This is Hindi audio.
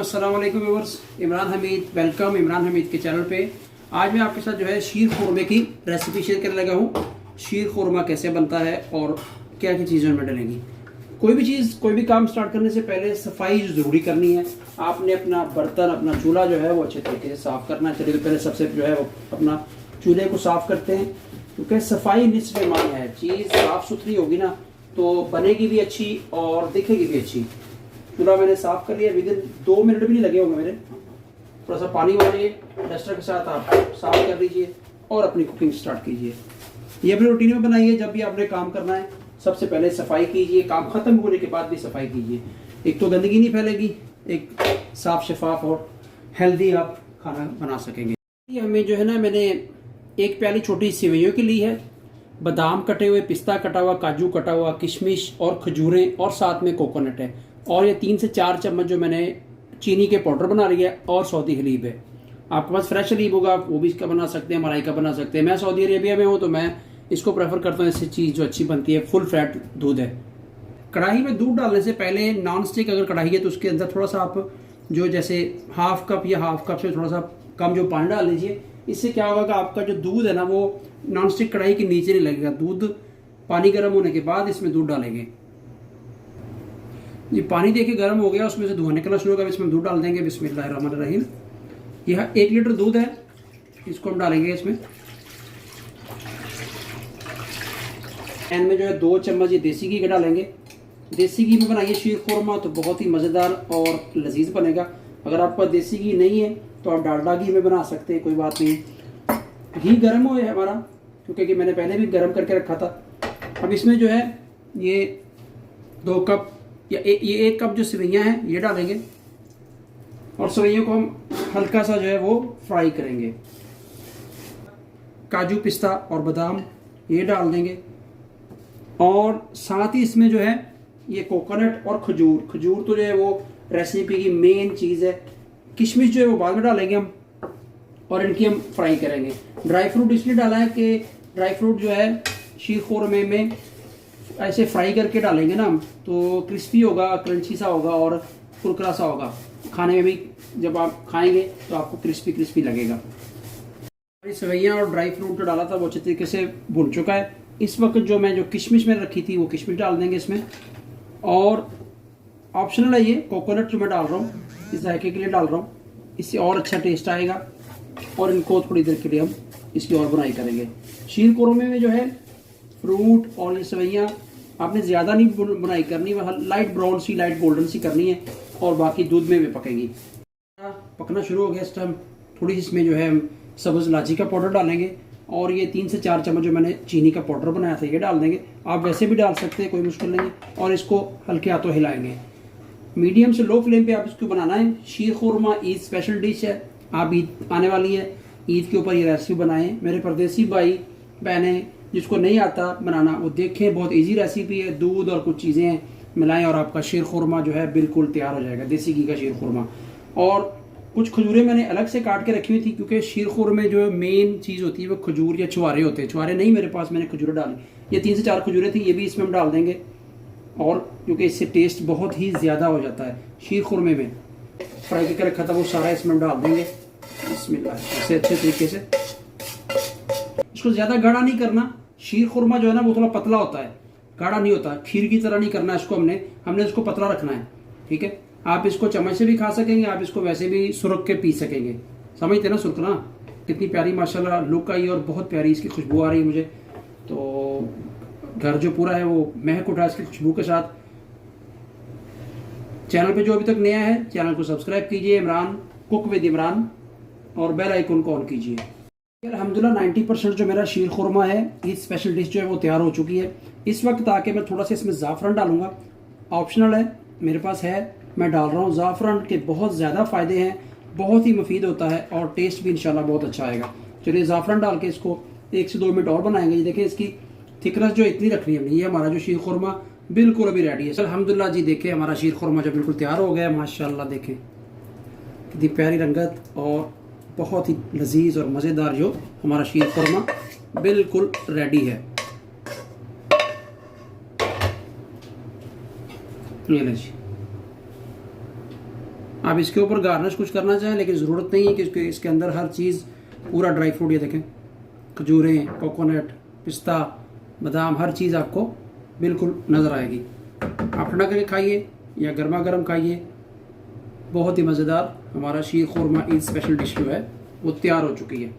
अस्सलाम वालेकुम व्यूअर्स, इमरान हमीद वेलकम इमरान हमीद के चैनल पे। आज मैं आपके साथ जो है शीर खुरमे की रेसिपी शेयर करने लगा हूँ। शीर खुरमा कैसे बनता है और क्या क्या चीज़ें उनमें डलेंगी। कोई भी चीज़, कोई भी काम स्टार्ट करने से पहले सफाई ज़रूरी करनी है। आपने अपना बर्तन, अपना चूल्हा जो है वो अच्छे तरीके से साफ़ करना है। चलिए तो पहले सबसे जो है वो अपना चूल्हे को साफ़ करते हैं, क्योंकि सफाई निस्फ़ ईमान है। चीज़ साफ़ सुथरी होगी ना तो बनेगी भी अच्छी और दिखेगी भी अच्छी। चूल्हा मैंने साफ कर लिया, विदिन 2 मिनट भी नहीं लगे होंगे मेरे। थोड़ा सा पानी वालिए, डस्टर के साथ आप साफ कर लीजिए और अपनी कुकिंग स्टार्ट कीजिए। ये अपने रूटीन में बनाइए। जब भी आपने काम करना है सबसे पहले सफाई कीजिए, काम खत्म होने के बाद भी सफाई कीजिए। एक तो गंदगी नहीं फैलेगी, एक साफ शफाफ और हेल्दी आप खाना बना सकेंगे। ये हमें जो है ना, मैंने एक प्याली छोटी सेवइयों की ली है, बादाम कटे हुए, पिस्ता कटा हुआ, काजू कटा हुआ, किशमिश और खजूरें और साथ में कोकोनट है। और ये 3 से 4 चम्मच जो मैंने चीनी के पाउडर बना लिया है और सऊदी हलीब है। आपके पास फ्रेश हलीब होगा वो भी इसका बना सकते हैं, मलाई का बना सकते हैं। मैं सऊदी अरेबिया में हूँ तो मैं इसको प्रेफर करता हूँ। इससे चीज़ जो अच्छी बनती है, फुल फैट दूध है। कढ़ाई में दूध डालने से पहले नॉन स्टिक अगर कढ़ाई है तो उसके अंदर थोड़ा सा आप जो जैसे हाफ कप या हाफ कप से थोड़ा सा कम जो पानी डाल लीजिए। इससे क्या होगा कि आपका जो दूध है ना वो नॉन स्टिक कढ़ाई के नीचे नहीं लगेगा। दूध पानी गर्म होने के बाद इसमें दूध डालेंगे। ये पानी देखिए गर्म हो गया, उसमें से धुआं निकलना शुरू होगा। इसमें दूध डाल देंगे। बिस्मिल्लाहिर्रहमानिर्रहीम। यह 1 लीटर दूध है, इसको हम डालेंगे इसमें। पैन में जो है 2 चम्मच ये देसी घी का डालेंगे। देसी घी में बनाइए शीर खुरमा तो बहुत ही मज़ेदार और लजीज बनेगा। अगर आपका देसी घी नहीं है तो आप डालडा घी में बना सकते हैं, कोई बात नहीं। घी गर्म हो है हमारा, क्योंकि मैंने पहले भी गर्म करके रखा था। अब इसमें जो है ये 2 कप या ये 1 कप जो सेवइयाँ हैं ये डालेंगे और सेवइयों को हम हल्का सा जो है वो फ्राई करेंगे। काजू, पिस्ता और बादाम ये डाल देंगे और साथ ही इसमें जो है ये कोकोनट और खजूर तो जो है वो रेसिपी की मेन चीज़ है। किशमिश जो है वो बाद में डालेंगे हम और इनकी हम फ्राई करेंगे। ड्राई फ्रूट इसलिए डाला है कि ड्राई फ्रूट जो है शीर खुरमे में ऐसे फ्राई करके डालेंगे ना हम तो क्रिस्पी होगा, क्रंची सा होगा और कुरकुरा सा होगा। खाने में भी जब आप खाएंगे तो आपको क्रिस्पी क्रिस्पी लगेगा। सेवइयाँ और ड्राई फ्रूट जो डाला था वो अच्छे तरीके से भुन चुका है। इस वक्त जो मैं जो किशमिश में रखी थी वो किशमिश डाल देंगे इसमें। और ऑप्शनल है ये कोकोनट जो मैं डाल रहा हूँ, इस जायके के लिए डाल रहा हूँ, इससे और अच्छा टेस्ट आएगा। और इनको थोड़ी देर के लिए हम इसकी और बुनाई करेंगे। शीर खुरमे में जो है फ्रूट और ये सेवइयाँ आपने ज़्यादा नहीं बुनाई करनी, वह लाइट ब्राउन सी, लाइट गोल्डन सी करनी है और बाकी दूध में भी पकेगी। पकना शुरू हो गया इस टाइम। थोड़ी इसमें जो है हम सब्ज़ इलायची का पाउडर डालेंगे और ये 3 से 4 चम्मच जो मैंने चीनी का पाउडर बनाया था ये डाल देंगे। आप वैसे भी डाल सकते हैं, कोई मुश्किल नहीं है। और इसको हल्के हाथों हिलाएंगे। मीडियम से लो फ्लेम पे आप इसको बनाना है। शीर खुरमा ईद स्पेशल डिश है। आप ईद आने वाली है, ईद के ऊपर ये रेसिपी बनाएं। मेरे परदेसी भाई बहनें जिसको नहीं आता बनाना वो देखें, बहुत इजी रेसिपी है। दूध और कुछ चीज़ें मिलाएं और आपका शीर खुरमा जो है बिल्कुल तैयार हो जाएगा, देसी घी का शीर खुरमा। और कुछ खजूरें मैंने अलग से काट के रखी हुई थी, क्योंकि शीर खुरमे जो मेन चीज़ होती है वो खजूर या छुआरे होते हैं। छुआरे नहीं मेरे पास, मैंने खजूरें डाली। ये 3 से 4 खजूरें थी, ये भी इसमें हम डाल देंगे। और क्योंकि इससे टेस्ट बहुत ही ज़्यादा हो जाता है। शीर खुरमे में फ्राई करके रखा था वो सारा इसमें हम डाल देंगे। बिस्मिल्लाह, इसे अच्छे तरीके से। इसको ज़्यादा गाढ़ा नहीं करना। शीर खुरमा जो है ना वो थोड़ा पतला होता है, गाढ़ा नहीं होता। खीर की तरह नहीं करना इसको, हमने इसको पतला रखना है। ठीक है, आप इसको चम्मच से भी खा सकेंगे, आप इसको वैसे भी सुरख के पी सकेंगे। समझते ना सुरखना? कितनी प्यारी माशाल्लाह लुक आई और बहुत प्यारी इसकी खुशबू आ रही है मुझे तो। घर जो पूरा है वो महक उठा इसकी खुशबू के साथ। चैनल पे जो अभी तक नया है चैनल को सब्सक्राइब कीजिए, इमरान कुक विद इमरान, और बेल आइकन को ऑन कीजिए। अल्हम्दुलिल्लाह 90% जो मेरा शीर खुरमा है, ये स्पेशल डिश जो है वो तैयार हो चुकी है। इस वक्त आके मैं थोड़ा सा इसमें ज़ाफ़रान डालूंगा। ऑप्शनल है, मेरे पास है, मैं डाल रहा हूँ। ज़ाफ़रान के बहुत ज़्यादा फ़ायदे हैं, बहुत ही मुफीद होता है और टेस्ट भी इंशाल्लाह बहुत अच्छा आएगा। चलिए ज़ाफ़रान डाल के इसको 1 से 2 मिनट और बनाएंगे। ये देखें इसकी थिकनेस जो इतनी रखनी है। ये हमारा जो शीर खुरमा बिल्कुल अभी रेडी है। अल्हम्दुलिल्लाह जी, देखें हमारा शीर खुरमा जो बिल्कुल तैयार हो गया है माशाल्लाह। देखें कितनी प्यारी रंगत और बहुत ही लजीज और मज़ेदार जो हमारा शीर खुरमा बिल्कुल रेडी है। ये जी, आप इसके ऊपर गार्निश कुछ करना चाहें, लेकिन ज़रूरत नहीं है, क्योंकि इसके अंदर हर चीज़ पूरा ड्राई फ्रूट, ये देखें, खजूरें, कोकोनट, पिस्ता, बादाम, हर चीज़ आपको बिल्कुल नज़र आएगी। आप ठंडा करके खाइए या गर्मा गर्म खाइए, बहुत ही मज़ेदार हमारा शीर खुरमा ईद स्पेशल डिश जो है वो तैयार हो चुकी है।